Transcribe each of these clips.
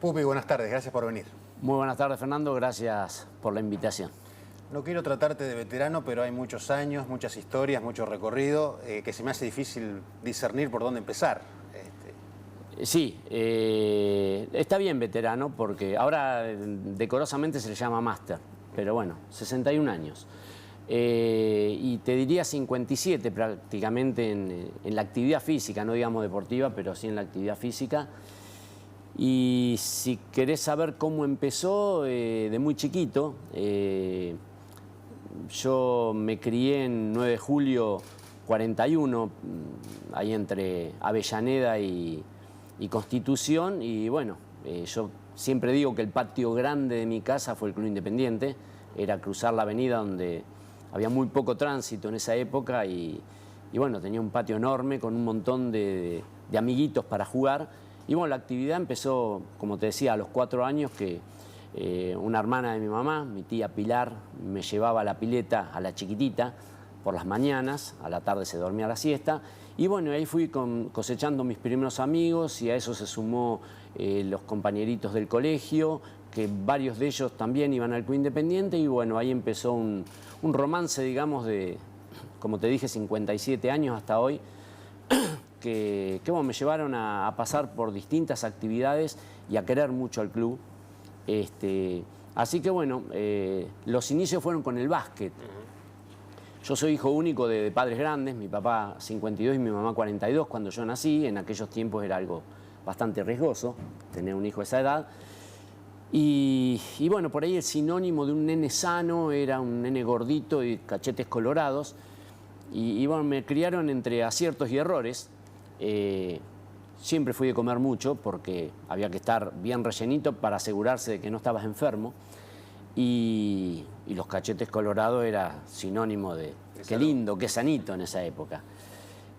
Pupi, buenas tardes, gracias por venir. Muy buenas tardes, Fernando, gracias por la invitación. No quiero tratarte de veterano, pero hay muchos años, muchas historias, mucho recorrido, que se me hace difícil discernir por dónde empezar. Sí, está bien veterano, porque ahora decorosamente se le llama máster, pero bueno, 61 años. Y te diría 57 prácticamente en la actividad física, no digamos deportiva, pero sí en la actividad física. Y si querés saber cómo empezó, de muy chiquito, yo me crié en 9 de julio 41, ahí entre Avellaneda y Constitución, y bueno, yo siempre digo que el patio grande de mi casa fue el Club Independiente, era cruzar la avenida donde había muy poco tránsito en esa época y bueno, tenía un patio enorme con un montón de amiguitos para jugar. Y bueno, la actividad empezó, como te decía, a los 4 años, que una hermana de mi mamá, mi tía Pilar, me llevaba a la pileta a la chiquitita por las mañanas, a la tarde se dormía la siesta. Y bueno, ahí fui cosechando mis primeros amigos y a eso se sumó los compañeritos del colegio, que varios de ellos también iban al Club Independiente, y bueno, ahí empezó un romance, digamos, de, como te dije, 57 años hasta hoy, que bueno, me llevaron a pasar por distintas actividades y a querer mucho al club. Así que bueno, los inicios fueron con el básquet. Yo soy hijo único de padres grandes, mi papá 52 y mi mamá 42 cuando yo nací. En aquellos tiempos era algo bastante riesgoso tener un hijo de esa edad. Y bueno, por ahí el sinónimo de un nene sano era un nene gordito y cachetes colorados. Y bueno, me criaron entre aciertos y errores. Siempre fui de comer mucho porque había que estar bien rellenito para asegurarse de que no estabas enfermo. Y los cachetes colorados era sinónimo de qué lindo, qué sanito en esa época.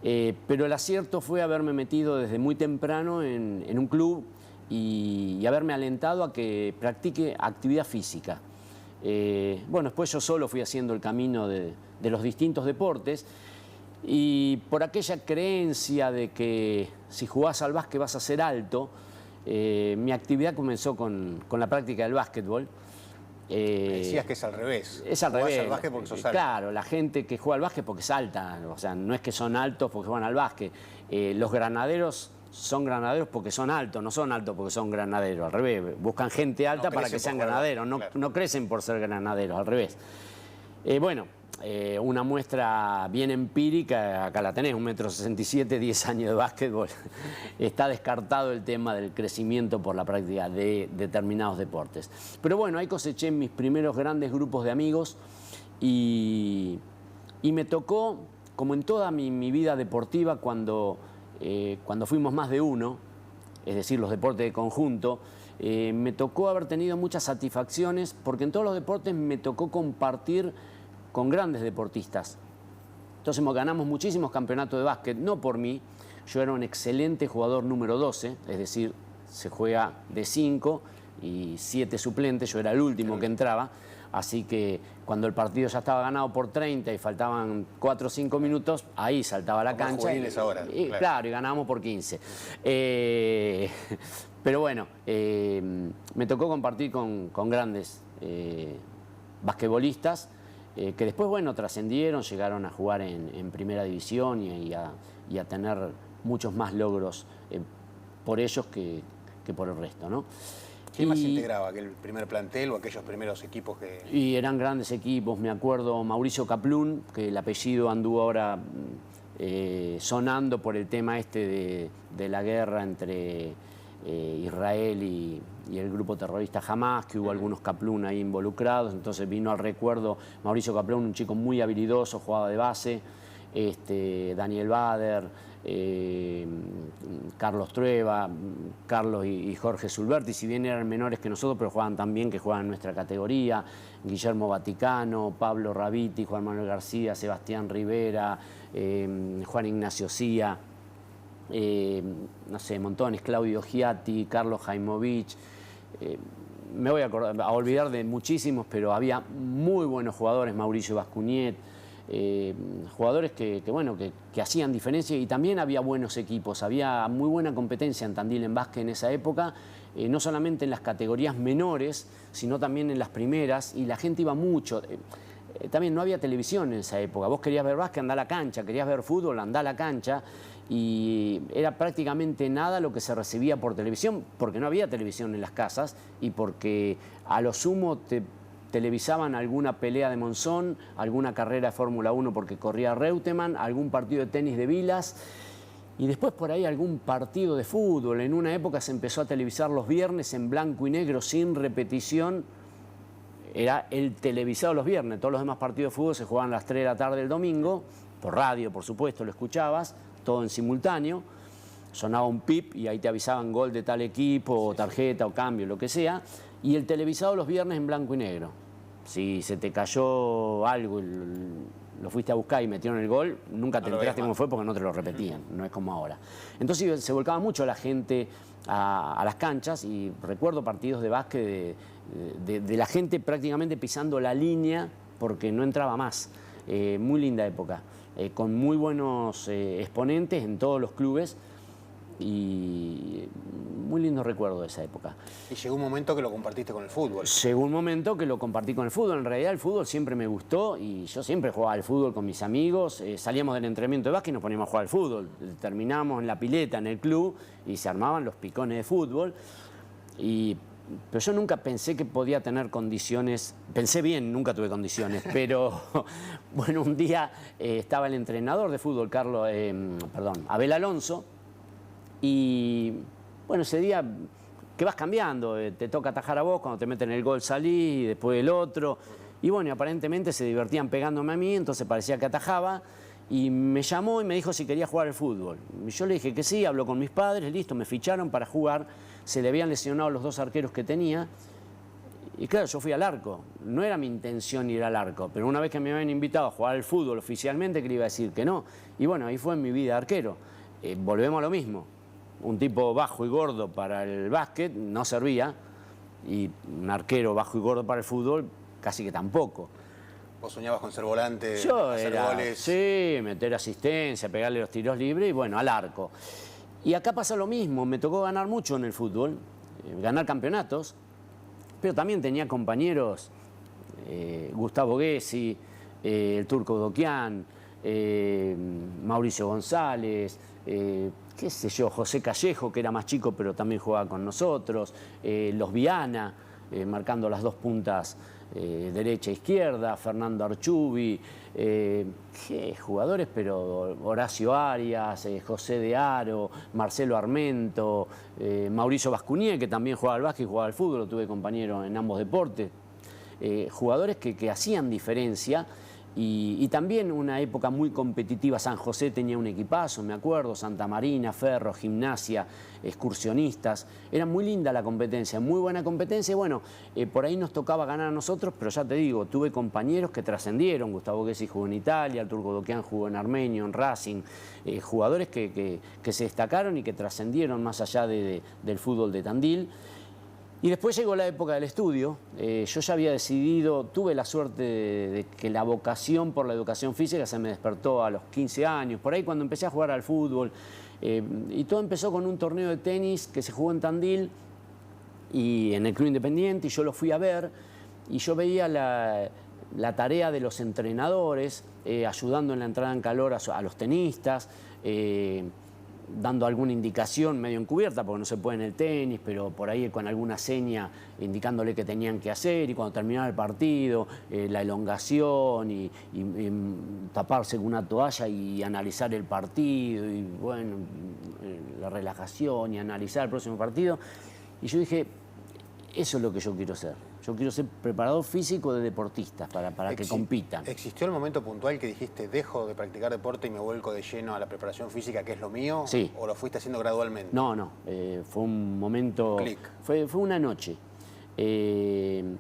Pero el acierto fue haberme metido desde muy temprano en un club y haberme alentado a que practique actividad física. Bueno, después yo solo fui haciendo el camino de los distintos deportes, y por aquella creencia de que si jugás al básquet vas a ser alto, mi actividad comenzó con la práctica del básquetbol. Decías que es al revés. Es al revés. Al básquet porque sos alto. Claro, la gente que juega al básquet porque es alta, o sea, no es que son altos porque juegan al básquet. Los granaderos son granaderos porque son altos, no son altos porque son granaderos, al revés. Buscan gente alta para que sean granaderos, no crecen por ser granaderos, al revés. Bueno, una muestra bien empírica, acá la tenés, 1,67 m, 10 años de básquetbol. Está descartado el tema del crecimiento por la práctica de determinados deportes. Pero bueno, ahí coseché mis primeros grandes grupos de amigos y me tocó, como en toda mi vida deportiva, cuando fuimos más de uno, es decir, los deportes de conjunto, me tocó haber tenido muchas satisfacciones, porque en todos los deportes me tocó compartir con grandes deportistas. Entonces ganamos muchísimos campeonatos de básquet, no por mí. Yo era un excelente jugador número 12, es decir, se juega de 5 y 7 suplentes, yo era el último que entraba, así que cuando el partido ya estaba ganado por 30 y faltaban 4 o 5 minutos, ahí saltaba la cancha. Ahora, claro, y ganábamos por 15. Pero bueno, me tocó compartir con grandes basquetbolistas, que después, bueno, trascendieron, llegaron a jugar en primera división y a tener muchos más logros por ellos que por el resto, ¿no? ¿Quién más integraba aquel primer plantel o aquellos primeros equipos que...? Y eran grandes equipos, me acuerdo Mauricio Kaplún, que el apellido anduvo ahora sonando por el tema de la guerra entre Israel y el grupo terrorista Hamas, que hubo algunos Kaplún ahí involucrados. Entonces vino al recuerdo Mauricio Kaplún, un chico muy habilidoso, jugaba de base, Daniel Bader, Carlos Trueba, Carlos y Jorge Sulberti, si bien eran menores que nosotros, pero jugaban también, que jugaban en nuestra categoría, Guillermo Vaticano, Pablo Raviti, Juan Manuel García, Sebastián Rivera, Juan Ignacio Cía, no sé, montones, Claudio Giatti, Carlos Jaimovich. Me voy a olvidar de muchísimos, pero había muy buenos jugadores, Mauricio Bascuñet, jugadores que hacían diferencia, y también había buenos equipos, había muy buena competencia en Tandil en básquet en esa época, no solamente en las categorías menores, sino también en las primeras, y la gente iba mucho. También no había televisión en esa época. Vos querías ver básquet, andá a la cancha, querías ver fútbol, andá a la cancha, y era prácticamente nada lo que se recibía por televisión, porque no había televisión en las casas y porque a lo sumo te televisaban alguna pelea de Monzón, alguna carrera de Fórmula 1 porque corría Reutemann, algún partido de tenis de Vilas y después por ahí algún partido de fútbol. En una época se empezó a televisar los viernes en blanco y negro sin repetición. Era el televisado los viernes. Todos los demás partidos de fútbol se jugaban a las 3 de la tarde del domingo, por radio, por supuesto, lo escuchabas, todo en simultáneo. Sonaba un pip y ahí te avisaban gol de tal equipo, o tarjeta, o cambio, lo que sea. Y el televisado los viernes en blanco y negro. Si se te cayó algo, lo fuiste a buscar y metieron el gol, nunca te enteraste cómo fue porque no te lo repetían, no es como ahora. Entonces se volcaba mucho la gente a las canchas y recuerdo partidos de básquet de la gente prácticamente pisando la línea porque no entraba más. Muy linda época, con muy buenos exponentes en todos los clubes y muy lindo recuerdo de esa época. Y llegó un momento que lo compartiste con el fútbol. Llegó un momento que lo compartí con el fútbol. En realidad el fútbol siempre me gustó y yo siempre jugaba al fútbol con mis amigos. Salíamos del entrenamiento de básquet y nos poníamos a jugar al fútbol. Terminábamos en la pileta, en el club, y se armaban los picones de fútbol. Pero yo nunca pensé que podía tener condiciones. Pensé bien, nunca tuve condiciones, pero bueno, un día estaba el entrenador de fútbol, Abel Alonso, y bueno, ese día que vas cambiando, te toca atajar a vos, cuando te meten el gol salís, y después el otro, y bueno, aparentemente se divertían pegándome a mí, entonces parecía que atajaba, y me llamó y me dijo si quería jugar al fútbol. Y yo le dije que sí, habló con mis padres, listo, me ficharon para jugar, se le habían lesionado los 2 arqueros que tenía, y claro, yo fui al arco, no era mi intención ir al arco, pero una vez que me habían invitado a jugar al fútbol oficialmente, que le iba a decir que no, y bueno, ahí fue en mi vida de arquero. Volvemos a lo mismo. Un tipo bajo y gordo para el básquet no servía y un arquero bajo y gordo para el fútbol casi que tampoco. ¿Vos soñabas con ser volante, Yo hacer goles? Sí, meter asistencia, pegarle los tiros libres y bueno, al arco. Y acá pasa lo mismo, me tocó ganar mucho en el fútbol, ganar campeonatos, pero también tenía compañeros, Gustavo Gessi, el Turco Doquian, Mauricio González, qué sé yo, José Callejo, que era más chico pero también jugaba con nosotros, los Viana, marcando las 2 puntas derecha e izquierda, Fernando Archubi, jugadores, pero Horacio Arias, José de Aro, Marcelo Armento, Mauricio Bascunier, que también jugaba al básquet y jugaba al fútbol, lo tuve compañero en ambos deportes, jugadores que hacían diferencia. Y también una época muy competitiva. San José tenía un equipazo, me acuerdo, Santa Marina, Ferro, Gimnasia, excursionistas. Era muy linda la competencia, muy buena competencia. Y bueno, por ahí nos tocaba ganar a nosotros, pero ya te digo, tuve compañeros que trascendieron. Gustavo Gessi jugó en Italia, el Turco Doquian jugó en Armenio, en Racing. Jugadores que se destacaron y que trascendieron más allá del fútbol de Tandil. Y después llegó la época del estudio. Yo ya había decidido, tuve la suerte de que la vocación por la educación física se me despertó a los 15 años, por ahí cuando empecé a jugar al fútbol. Y todo empezó con un torneo de tenis que se jugó en Tandil y en el Club Independiente, y yo lo fui a ver, y yo veía la tarea de los entrenadores, ayudando en la entrada en calor a los tenistas, dando alguna indicación medio encubierta, porque no se puede en el tenis, pero por ahí con alguna seña indicándole qué tenían que hacer, y cuando terminaba el partido, la elongación y taparse con una toalla y analizar el partido, y bueno, la relajación y analizar el próximo partido. Y yo dije, eso es lo que yo quiero ser. Yo quiero ser preparador físico de deportistas para que compitan. ¿Existió el momento puntual que dijiste, dejo de practicar deporte y me vuelco de lleno a la preparación física, que es lo mío? Sí. ¿O lo fuiste haciendo gradualmente? No, fue un momento... Clic. Fue una noche. Bueno,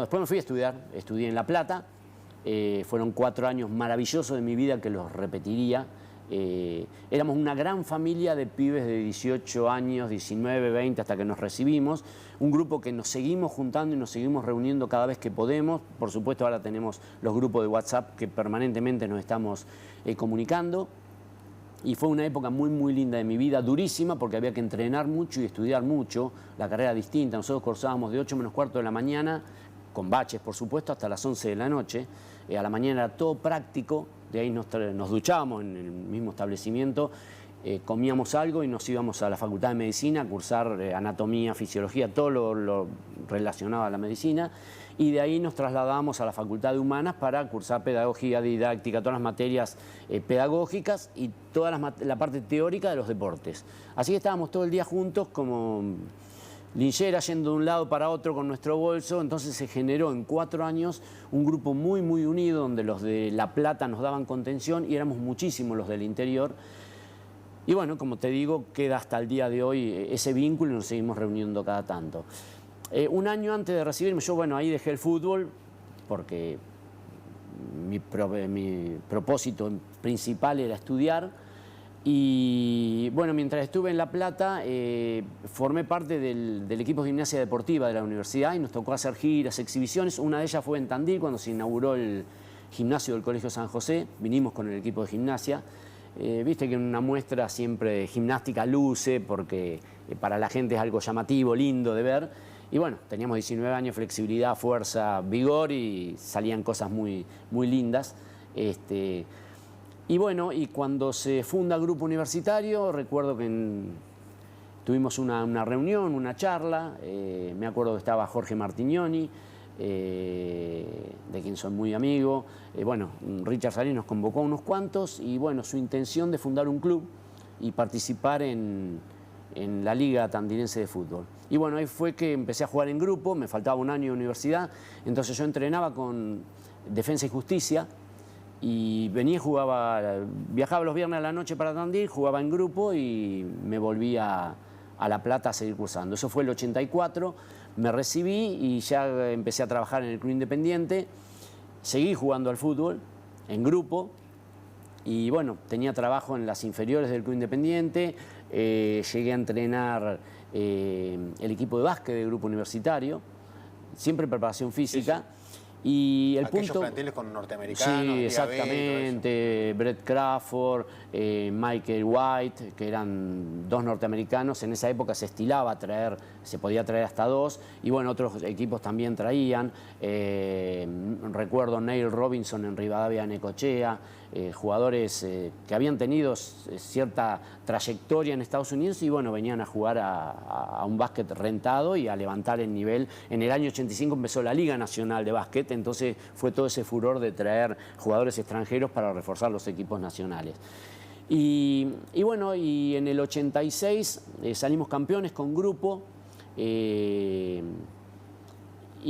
después me fui a estudiar, estudié en La Plata. Fueron 4 años maravillosos de mi vida que los repetiría. Éramos una gran familia de pibes de 18 años, 19, 20, hasta que nos recibimos. Un grupo que nos seguimos juntando y nos seguimos reuniendo cada vez que podemos. Por supuesto, ahora tenemos los grupos de WhatsApp que permanentemente nos estamos comunicando. Y fue una época muy, muy linda de mi vida, durísima, porque había que entrenar mucho y estudiar mucho, la carrera distinta. Nosotros cursábamos de 8 menos cuarto de la mañana, con baches, por supuesto, hasta las 11 de la noche. A la mañana era todo práctico, de ahí nos duchábamos en el mismo establecimiento, comíamos algo y nos íbamos a la Facultad de Medicina a cursar anatomía, fisiología, todo lo relacionado a la medicina. Y de ahí nos trasladábamos a la Facultad de Humanas para cursar pedagogía, didáctica, todas las materias pedagógicas y toda la parte teórica de los deportes. Así que estábamos todo el día juntos como lincheras yendo de un lado para otro con nuestro bolso. Entonces se generó en 4 años un grupo muy, muy unido donde los de La Plata nos daban contención y éramos muchísimos los del interior. Y bueno, como te digo, queda hasta el día de hoy ese vínculo y nos seguimos reuniendo cada tanto. Un año antes de recibirme, yo bueno, ahí dejé el fútbol porque mi propósito principal era estudiar. Y bueno, mientras estuve en La Plata, formé parte del equipo de gimnasia deportiva de la universidad y nos tocó hacer giras, exhibiciones. Una de ellas fue en Tandil, cuando se inauguró el gimnasio del Colegio San José. Vinimos con el equipo de gimnasia. Viste que en una muestra siempre gimnástica luce, porque para la gente es algo llamativo, lindo de ver. Y bueno, teníamos 19 años, flexibilidad, fuerza, vigor y salían cosas muy, muy lindas. Y bueno, y cuando se funda el grupo universitario, recuerdo que tuvimos una reunión, una charla. Me acuerdo que estaba Jorge Martignoni, de quien soy muy amigo. Bueno, Richard Salí nos convocó a unos cuantos y bueno, su intención de fundar un club y participar en la Liga Tandilense de Fútbol. Y bueno, ahí fue que empecé a jugar en grupo, me faltaba un año de universidad, entonces yo entrenaba con Defensa y Justicia y venía y jugaba, viajaba los viernes a la noche para Tandil, jugaba en grupo y me volvía a La Plata a seguir cursando. Eso fue el 84, me recibí y ya empecé a trabajar en el Club Independiente, seguí jugando al fútbol en grupo y bueno, tenía trabajo en las inferiores del Club Independiente, llegué a entrenar el equipo de básquet del grupo universitario, siempre preparación física. Sí, sí. Y el aquellos punto, planteles con norteamericanos. sí, exactamente, Brett Crawford, Michael White, que eran 2 norteamericanos. En esa época se estilaba traer, se podía traer hasta 2, y bueno, otros equipos también traían. Recuerdo Neil Robinson en Rivadavia, Necochea, jugadores que habían tenido cierta trayectoria en Estados Unidos y bueno, venían a jugar a un básquet rentado y a levantar el nivel. En el año 85 empezó la Liga Nacional de Básquet, entonces fue todo ese furor de traer jugadores extranjeros para reforzar los equipos nacionales. Y bueno, y en el 86 salimos campeones con grupo. Y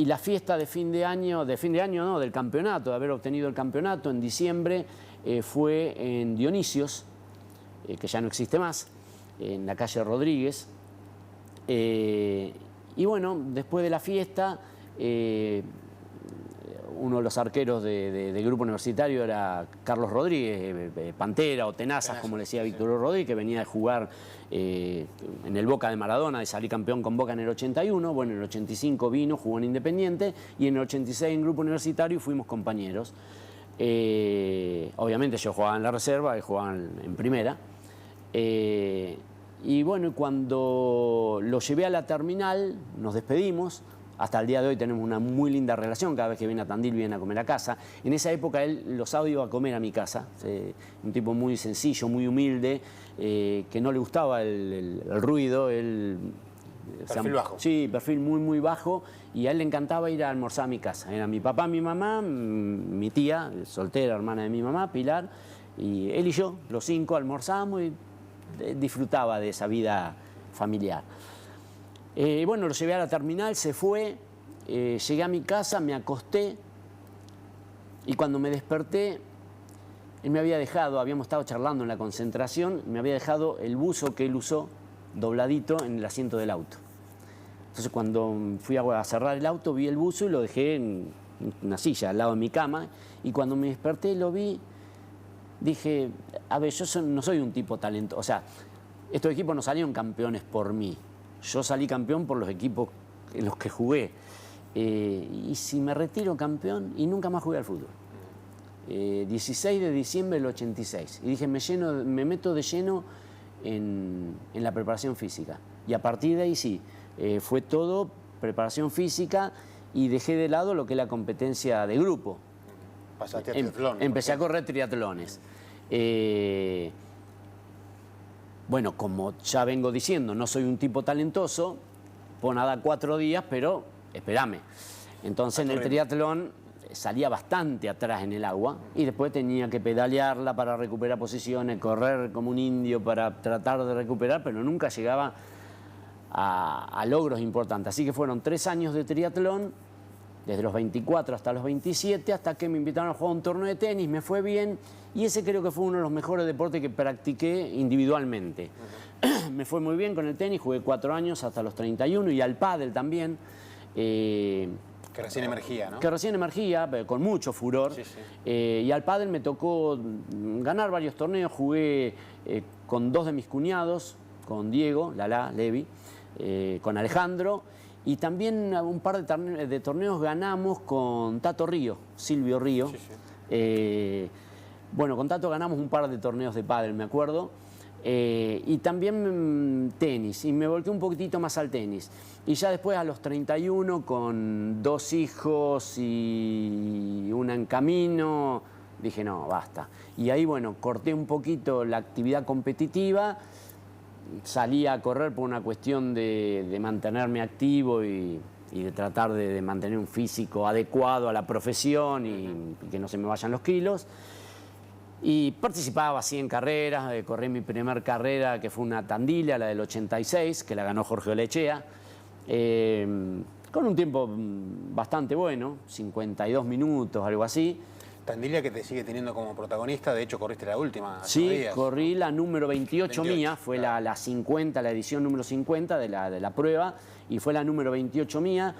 la fiesta de fin de año no, del campeonato, de haber obtenido el campeonato en diciembre, fue en Dionisios, que ya no existe más, en la calle Rodríguez. Y bueno, después de la fiesta, uno de los arqueros del grupo universitario era Carlos Rodríguez, Pantera o Tenazas, como le decía Víctor Rodríguez, que venía de jugar en el Boca de Maradona, de salir campeón con Boca en el 81. Bueno, en el 85 vino, jugó en Independiente y en el 86 en grupo universitario fuimos compañeros. Obviamente yo jugaba en la reserva, él jugaba en primera. Y bueno, cuando lo llevé a la terminal, nos despedimos. Hasta el día de hoy tenemos una muy linda relación, cada vez que viene a Tandil viene a comer a casa. En esa época él los sábados iba a comer a mi casa, un tipo muy sencillo, muy humilde, que no le gustaba el ruido. Perfil bajo. Sí, perfil muy, muy bajo, y a él le encantaba ir a almorzar a mi casa. Era mi papá, mi mamá, mi tía, soltera, hermana de mi mamá, Pilar, y él y yo, los 5, almorzamos y disfrutaba de esa vida familiar. Bueno, lo llevé a la terminal, se fue, llegué a mi casa, me acosté y cuando me desperté, él me había dejado, habíamos estado charlando en la concentración, me había dejado el buzo que él usó dobladito en el asiento del auto. Entonces cuando fui a cerrar el auto, vi el buzo y lo dejé en una silla al lado de mi cama, y cuando me desperté lo vi, dije, a ver, yo no soy un tipo talentoso, o sea, estos equipos no salieron campeones por mí. Yo salí campeón por los equipos en los que jugué. Y si me retiro campeón y nunca más jugué al fútbol. 16 de diciembre del 86. Y dije, me meto de lleno en la preparación física. Y a partir de ahí sí, fue todo preparación física y dejé de lado lo que es la competencia de grupo. Pasaste a triatlón. Empecé a correr triatlones. Bueno, como ya vengo diciendo, no soy un tipo talentoso, puedo nadar 4 días, pero espérame. Entonces en el triatlón salía bastante atrás en el agua y después tenía que pedalearla para recuperar posiciones, correr como un indio para tratar de recuperar, pero nunca llegaba a logros importantes. Así que fueron 3 años de triatlón, desde los 24 hasta los 27, hasta que me invitaron a jugar un torneo de tenis, me fue bien y ese creo que fue uno de los mejores deportes que practiqué individualmente. Me fue muy bien con el tenis, jugué 4 años hasta los 31 y al pádel también. Que recién emergía, ¿no? Que recién emergía, con mucho furor. Sí, sí. Y al pádel me tocó ganar varios torneos. Jugué con 2 de mis cuñados, con Diego, Lala, Levi, con Alejandro. Y también un par de torneos ganamos con Tato Río, Silvio Río. Sí, sí. Bueno, con Tato ganamos un par de torneos de pádel, me acuerdo. Y también tenis, y me volqué un poquitito más al tenis. Y ya después a los 31, con 2 hijos y una en camino, dije no, basta. Y ahí, bueno, corté un poquito la actividad competitiva, salí a correr por una cuestión de mantenerme activo y de tratar de mantener un físico adecuado a la profesión y que no se me vayan los kilos. Y participaba así en carreras, corrí mi primer carrera que fue una Tandila, la del 86, que la ganó Jorge Olechea, con un tiempo bastante bueno, 52 minutos, algo así. Tandila que te sigue teniendo como protagonista, de hecho corriste la última. Sí, días, corrí ¿no? la número 28 mía, fue claro. la 50, la edición número 50 de la prueba, y fue la número 28 mía.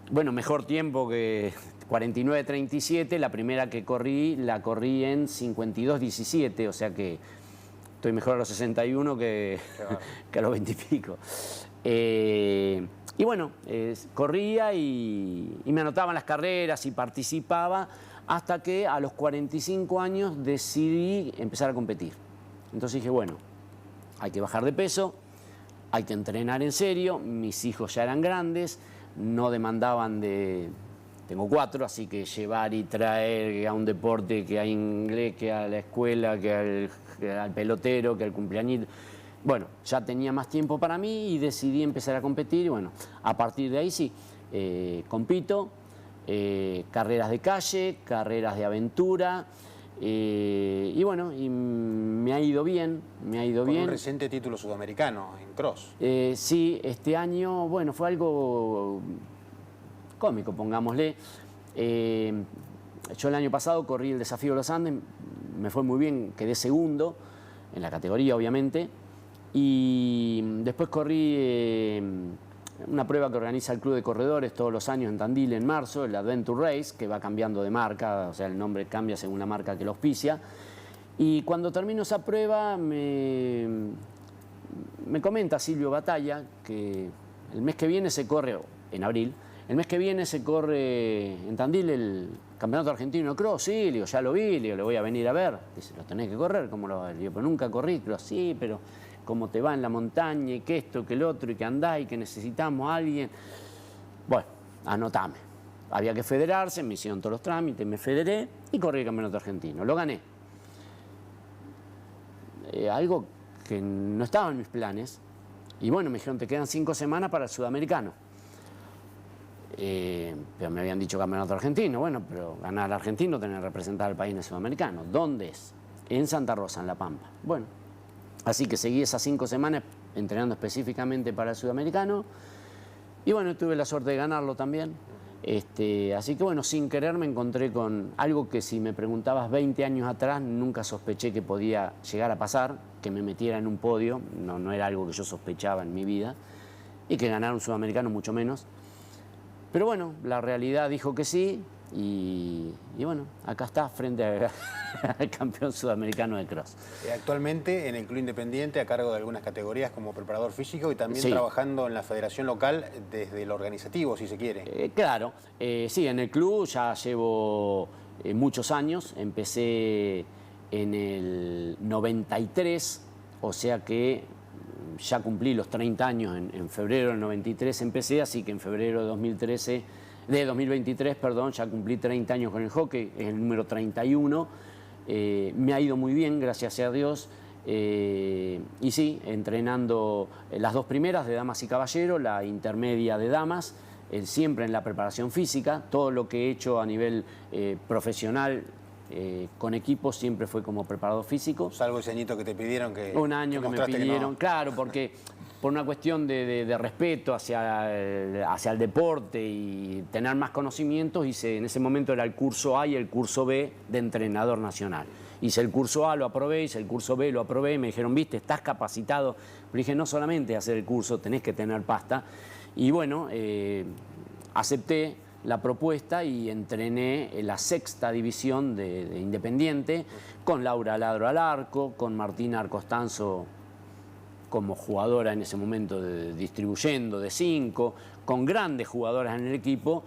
Bueno, mejor tiempo que 49.37, la primera que corrí, la corrí en 52.17, o sea que estoy mejor a los 61 que a los 20 y pico. Y bueno, corría y me anotaban las carreras y participaba hasta que a los 45 años decidí empezar a competir. Entonces dije, bueno, hay que bajar de peso, hay que entrenar en serio, mis hijos ya eran grandes, no demandaban de... Tengo 4, así que llevar y traer que a un deporte, que a inglés, que a la escuela, que al pelotero, que al cumpleañito. Bueno, ya tenía más tiempo para mí y decidí empezar a competir y bueno, a partir de ahí sí, compito, carreras de calle, carreras de aventura y bueno, y me ha ido bien, Con un reciente título sudamericano en cross. Sí, este año, bueno, fue algo cómico, pongámosle. Yo el año pasado corrí el Desafío de los Andes, me fue muy bien, quedé segundo en la categoría, obviamente. Y después corrí una prueba que organiza el Club de Corredores todos los años en Tandil en marzo, el Adventure Race, que va cambiando de marca, o sea, el nombre cambia según la marca que lo auspicia. Y cuando termino esa prueba me comenta Silvio Batalla que el mes que viene se corre, en abril, el mes que viene se corre en Tandil el Campeonato Argentino de Cross. Sí, le digo, ya lo vi, le digo, le voy a venir a ver. Dice, lo tenés que correr, ¿cómo lo vas? Le digo, pero nunca corrí cross. Sí, pero cómo te va en la montaña y que esto, que el otro, y que andás y que necesitamos a alguien. Bueno, anotame. Había que federarse, me hicieron todos los trámites, me federé y corrí el Campeonato Argentino. Lo gané. Algo que no estaba en mis planes. Y bueno, me dijeron, te quedan 5 semanas para el Sudamericano. Pero me habían dicho Campeonato Argentino. Bueno, pero ganar al argentino, tener que representar al país en el Sudamericano. ¿Dónde es? En Santa Rosa, en La Pampa. Bueno, así que seguí esas 5 semanas entrenando específicamente para el Sudamericano. Y bueno, tuve la suerte de ganarlo también. Así que bueno, sin querer me encontré con algo que si me preguntabas 20 años atrás nunca sospeché que podía llegar a pasar, que me metiera en un podio, no era algo que yo sospechaba en mi vida, y que ganara un sudamericano mucho menos. Pero bueno, la realidad dijo que sí y bueno, acá está frente al campeón sudamericano de cross. Actualmente en el Club Independiente a cargo de algunas categorías como preparador físico y también Sí. trabajando en la federación local desde lo organizativo, si se quiere. Claro, sí, en el club ya llevo muchos años. Empecé en el 93, o sea que ya cumplí los 30 años en febrero del 93 empecé, así que en febrero de 2023, perdón, ya cumplí 30 años con el hockey, es el número 31. Me ha ido muy bien, gracias a Dios. Y sí, entrenando las dos primeras de damas y caballeros, la intermedia de damas, siempre en la preparación física. Todo lo que he hecho a nivel profesional con equipos siempre fue como preparador físico. Salvo ese añito que te pidieron que... Un año que me pidieron, claro, porque por una cuestión de respeto hacia el deporte y tener más conocimientos, en ese momento era el curso A y el curso B de entrenador nacional. Hice el curso A, lo aprobé, hice el curso B, lo aprobé, me dijeron, viste, estás capacitado. Pero dije, no solamente hacer el curso, tenés que tener pasta. Y bueno, acepté la propuesta y entrené en la 6ª división de Independiente, con Laura Ladro al arco, con Martina Arcostanzo como jugadora en ese momento distribuyendo de 5, con grandes jugadoras en el equipo,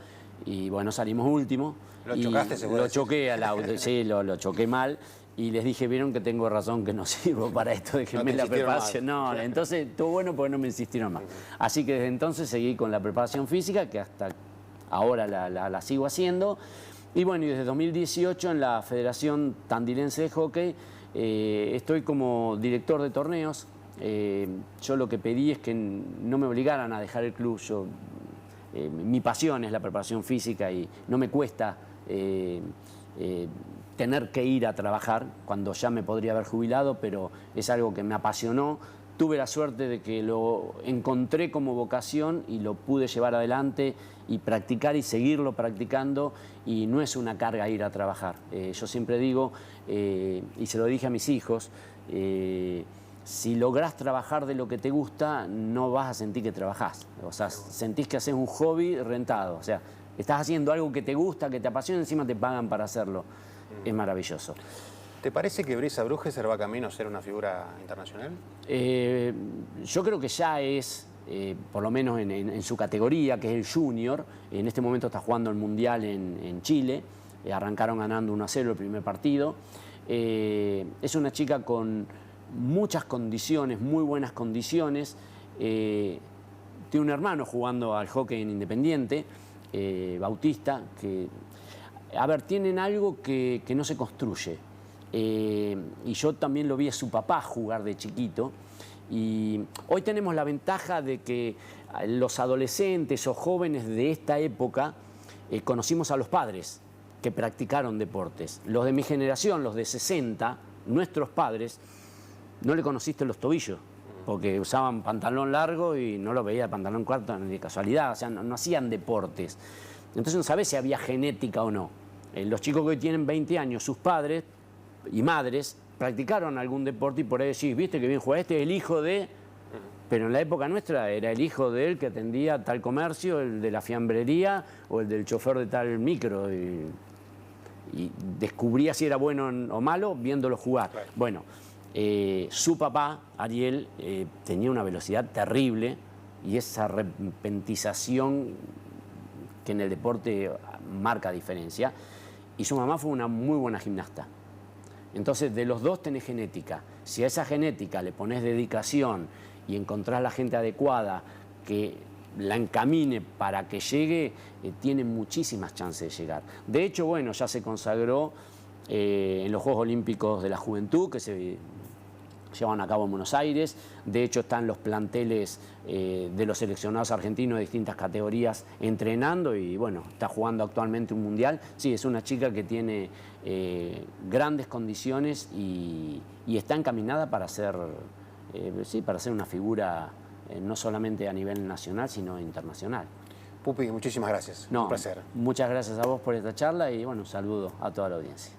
y bueno, salimos último. ¿Lo chocaste, se puede Lo decir? choqué al auto, sí, lo choqué mal. Y les dije, vieron que tengo razón, que no sirvo para esto, déjenme la preparación. No, entonces estuvo bueno porque no me insistieron más. Así que desde entonces seguí con la preparación física, que hasta ahora la sigo haciendo. Y bueno, y desde 2018 en la Federación Tandilense de Hockey estoy como director de torneos. Yo lo que pedí es que no me obligaran a dejar el club. Mi pasión es la preparación física y no me cuesta tener que ir a trabajar cuando ya me podría haber jubilado, pero es algo que me apasionó. Tuve la suerte de que lo encontré como vocación y lo pude llevar adelante y practicar y seguirlo practicando, y no es una carga ir a trabajar. Yo siempre digo, y se lo dije a mis hijos, si lográs trabajar de lo que te gusta, no vas a sentir que trabajás. O sea, sentís que haces un hobby rentado. O sea, estás haciendo algo que te gusta, que te apasiona, encima te pagan para hacerlo. Es maravilloso. ¿Te parece que Brisa Brujser va camino a ser una figura internacional? Yo creo que ya es, por lo menos en su categoría, que es el junior. En este momento está jugando el Mundial en Chile. Arrancaron ganando 1-0 el primer partido. Es una chica con muchas condiciones, muy buenas condiciones. Tiene un hermano jugando al hockey en Independiente, Bautista, que, a ver, tienen algo que no se construye. Y yo también lo vi a su papá jugar de chiquito. Y hoy tenemos la ventaja de que los adolescentes o jóvenes de esta época conocimos a los padres que practicaron deportes. Los de mi generación, los de 60, nuestros padres, no le conociste los tobillos, porque usaban pantalón largo y no lo veía de pantalón corto ni de casualidad, o sea, no hacían deportes. Entonces no sabés si había genética o no. Los chicos que hoy tienen 20 años, sus padres y madres practicaron algún deporte y por ahí decís, viste que bien juega, este es el hijo de... Pero en la época nuestra era el hijo de él que atendía tal comercio, el de la fiambrería o el del chofer de tal micro. Y descubría si era bueno o malo viéndolo jugar. Claro. Bueno, su papá, Ariel, tenía una velocidad terrible y esa repentización que en el deporte marca diferencia. Y su mamá fue una muy buena gimnasta. Entonces, de los dos tenés genética. Si a esa genética le pones dedicación y encontrás la gente adecuada que la encamine para que llegue, tiene muchísimas chances de llegar. De hecho, bueno, ya se consagró en los Juegos Olímpicos de la Juventud, que se llevan a cabo en Buenos Aires. De hecho, están los planteles de los seleccionados argentinos de distintas categorías entrenando y, bueno, está jugando actualmente un mundial. Sí, es una chica que tiene grandes condiciones y está encaminada para ser, para ser una figura no solamente a nivel nacional, sino internacional. Pupi, muchísimas gracias. No, un placer. Muchas gracias a vos por esta charla y, bueno, un saludo a toda la audiencia.